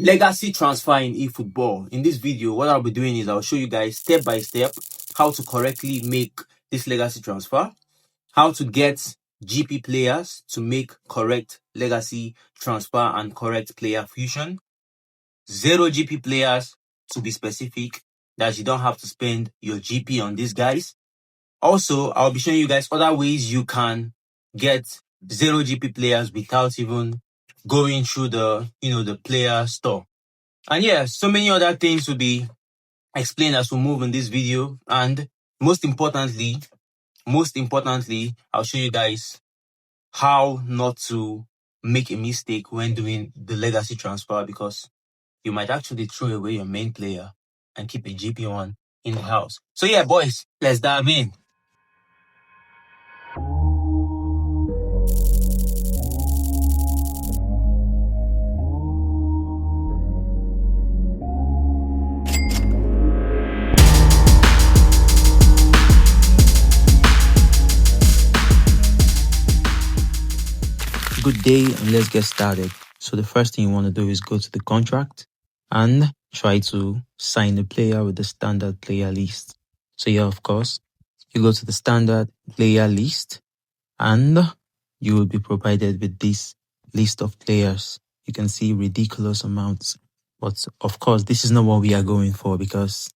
Legacy transfer in eFootball. In this video, what I'll be doing is I'll show you guys step by step how to correctly make this legacy transfer, how to get GP players to make correct legacy transfer and correct player fusion, 0 GP players to be specific, that you don't have to spend your GP on these guys. Also, I'll be showing you guys other ways you can get 0 GP players without even going through the player store. And yeah, so many other things will be explained as we move in this video. And most importantly, I'll show you guys how not to make a mistake when doing the legacy transfer, because you might actually throw away your main player and keep a GP1 in the house. So yeah, boys, let's dive in. Good day, and let's get started. So the first thing you want to do is go to the contract and try to sign the player with the standard player list. So yeah, of course, you go to the standard player list and you will be provided with this list of players. You can see ridiculous amounts. But of course, this is not what we are going for, because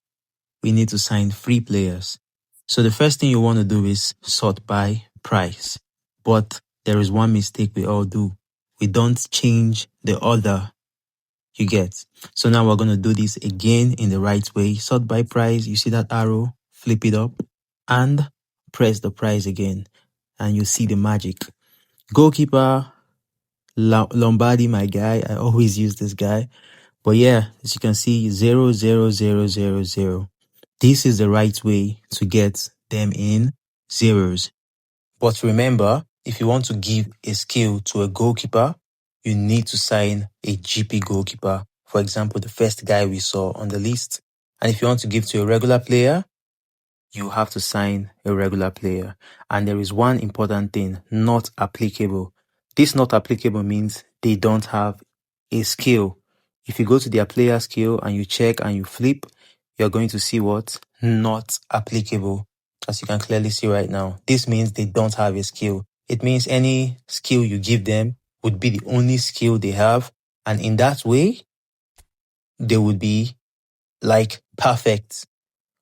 we need to sign free players. So the first thing you want to do is sort by price. But there is one mistake we all do. We don't change the order, you get. So now we're going to do this again in the right way. Sort by price. You see that arrow? Flip it up and press the price again, and you see the magic. Goalkeeper, Lombardi, my guy. I always use this guy. But yeah, as you can see, 0, 0, 0, 0, 0. This is the right way to get them in zeros. But remember, if you want to give a skill to a goalkeeper, you need to sign a GP goalkeeper. For example, the first guy we saw on the list. And if you want to give to a regular player, you have to sign a regular player. And there is one important thing: not applicable. This not applicable means they don't have a skill. If you go to their player skill and you check and you flip, you're going to see what? Not applicable. As you can clearly see right now, this means they don't have a skill. It means any skill you give them would be the only skill they have. And in that way, they would be like perfect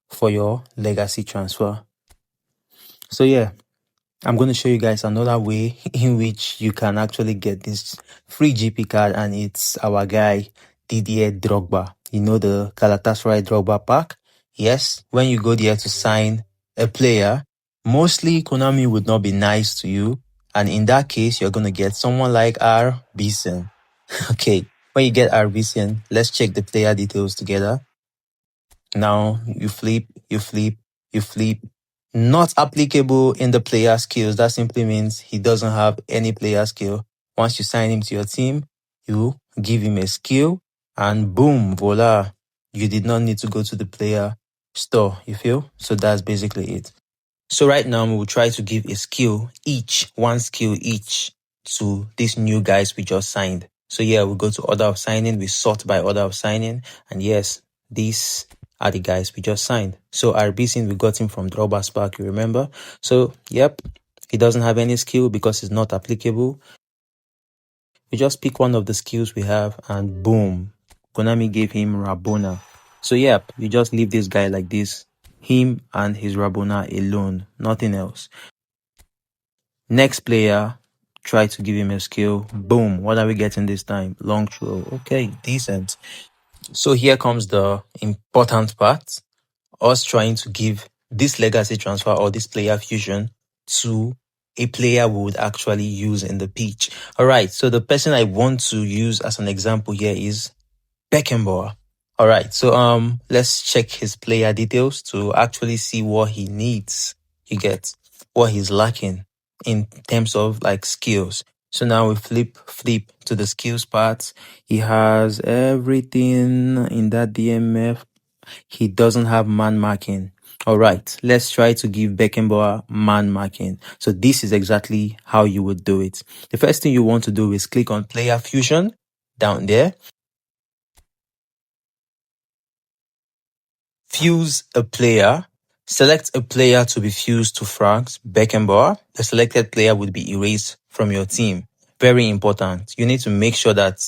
for your legacy transfer. So yeah, I'm going to show you guys another way in which you can actually get this free GP card, and it's our guy Didier Drogba. You know, the Galatasaray Drogba pack? Yes, when you go there to sign a player, mostly Konami would not be nice to you, and in that case, you're going to get someone like RBCN. Okay, when you get RBCN, let's check the player details together. Now, you flip. Not applicable in the player skills. That simply means he doesn't have any player skill. Once you sign him to your team, you give him a skill, and boom, voila. You did not need to go to the player store, you feel? So that's basically it. So right now, we will try to give a skill each, one skill each, to these new guys we just signed. So yeah, we go to order of signing, we sort by order of signing, and yes, these are the guys we just signed. So RBCN, we got him from Drogba's pack, you remember? So yep, he doesn't have any skill because it's not applicable. We just pick one of the skills we have, and boom, Konami gave him Rabona. So yep, you just leave this guy like this, him and his Rabona alone, nothing else. Next player, try to give him a skill. Boom, what are we getting this time? Long throw. Okay, decent. So here comes the important part, us trying to give this legacy transfer or this player fusion to a player we would actually use in the pitch. All right, so the person I want to use as an example here is Beckenbauer. All right, so let's check his player details to actually see what he needs. You get what he's lacking in terms of like skills. So now we flip to the skills part. He has everything in that DMF. He doesn't have man marking. All right, let's try to give Beckenbauer man marking. So this is exactly how you would do it. The first thing you want to do is click on player fusion down there. fuse a player. Select a player to be fused to Frank Beckenbauer. The selected player would be erased from your team. Very important. You need to make sure that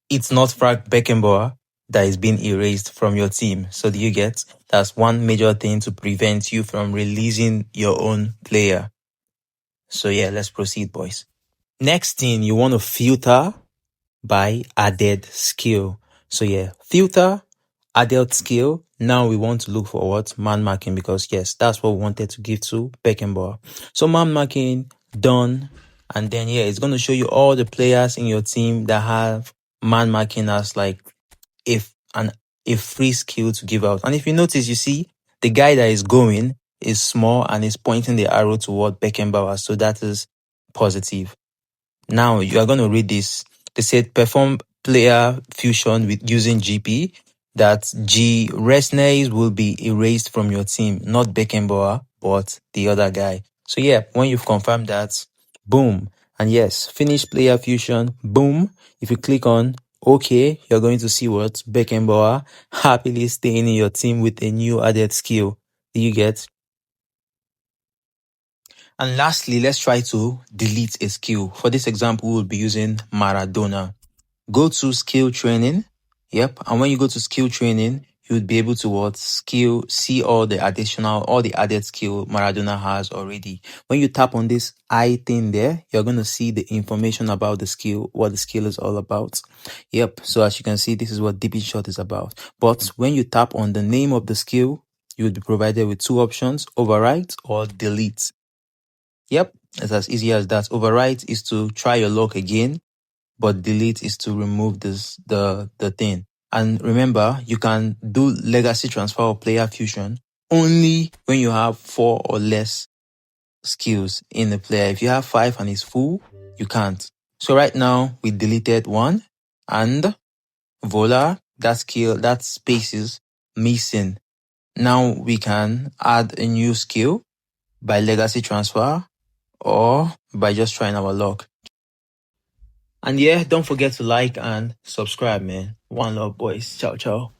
it's not Frank Beckenbauer that is being erased from your team. So do you get? That's one major thing to prevent you from releasing your own player. So yeah, let's proceed, boys. Next thing, you want to filter by added skill. So yeah, filter, added skill. Now we want to look for what? Man marking, because yes, that's what we wanted to give to Beckenbauer. So man marking, done. And then yeah, it's going to show you all the players in your team that have man marking as like if a free skill to give out. And if you notice, you see the guy that is going is small and is pointing the arrow toward Beckenbauer. So that is positive. Now you are going to read this. They said perform player fusion with using GP. That G Resnays will be erased from your team, not Beckenbauer, but the other guy. So yeah, when you've confirmed that, boom. And yes, finish player fusion, boom. If you click on OK, you're going to see what? Beckenbauer happily staying in your team with a new added skill. Do you get? And lastly, let's try to delete a skill. For this example, we'll be using Maradona. Go to skill training. Yep. And when you go to skill training, you would be able to see all the added skill Maradona has already. When you tap on this I thing there, you're going to see the information about the skill, what the skill is all about. Yep. So as you can see, this is what DB shot is about. But when you tap on the name of the skill, you would be provided with two options, overwrite or delete. Yep, it's as easy as that. Overwrite is to try your luck again, but delete is to remove the thing. And remember, you can do legacy transfer or player fusion only when you have 4 or less skills in the player. If you have 5 and it's full, you can't. So right now, we deleted 1 and voila, that space is missing. Now we can add a new skill by legacy transfer or by just trying our luck. And yeah, don't forget to like and subscribe, man. One love, boys. Ciao, ciao.